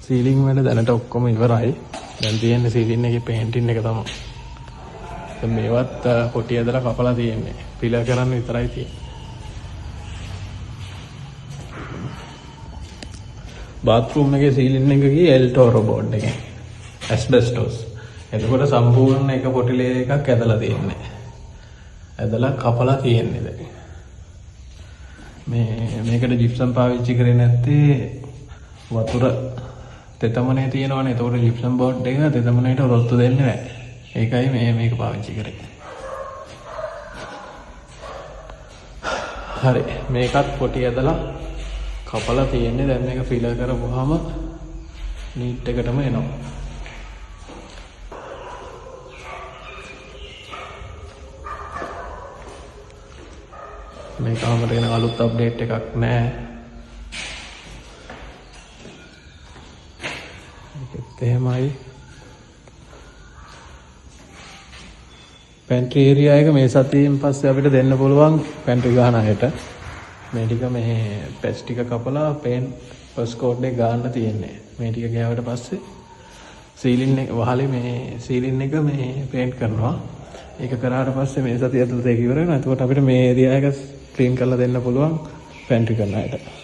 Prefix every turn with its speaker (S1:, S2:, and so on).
S1: සීලිං වැඩ දැනට ඔක්කොම ඉවරයි. දැන් තියෙන්නේ සීලින් එකේ පේන්ටින් එක තමයි. දැන් මේවත් කොටි ඇදලා කපලා තියෙන්නේ. පිලර් කරන්න විතරයි තියෙන්නේ. බාත්රූම් එකේ සීලින් එක ගියේ එල්ටෝරෝ බෝඩ් එකෙන්. ඇස්බෙස්ටෝස්. එතකොට සම්පූර්ණ එක කොටිලේ එකක් ඇදලා තියෙන්නේ. ඇදලා කපලා තියෙන්නේ දැන්. මේකට ජිප්සම් පාවිච්චි කරේ නැත්තේ වතුර තෙතමනේ තියෙනවනේ. ඒතකොට ජිප්සම් බෝඩ් එක තෙතමනේට රොත්තු දෙන්නේ නැහැ. ඒකයි මේක පාවිච්චි කරේ. හරි මේකත් කොටි ඇදලා කපලා තියෙන්නේ. දැන් මේක ෆිලර් කරපුවාම නීට් එකටම එනවා. මේ කාමරේට එන අලුත් අප්ඩේට් එකක් නැහැ. ඒකත් එහෙමයි. පැන්ට්‍රි ඒරියා එක මේ සතියෙන් පස්සේ අපිට දෙන්න පුළුවන් පැන්ට්‍රි ගහන අයට. මේ ටික මේ පැච් ටික කපලා පේන්ට් ෆස්ට් කෝට් එක ගන්න තියෙන්නේ. මේ ටික ගෑවට පස්සේ සීලින් එක වහලේ මේ සීලින් එක මේ පේන්ට් කරනවා. ඒක කරාට පස්සේ මේ සතිය ඇතුළත ඒක ඉවර වෙනවා. එතකොට අපිට මේ ඒරියා එක ක්ලීන් කරලා දෙන්න පුළුවන් පැන්ට්‍රි කරන අයට.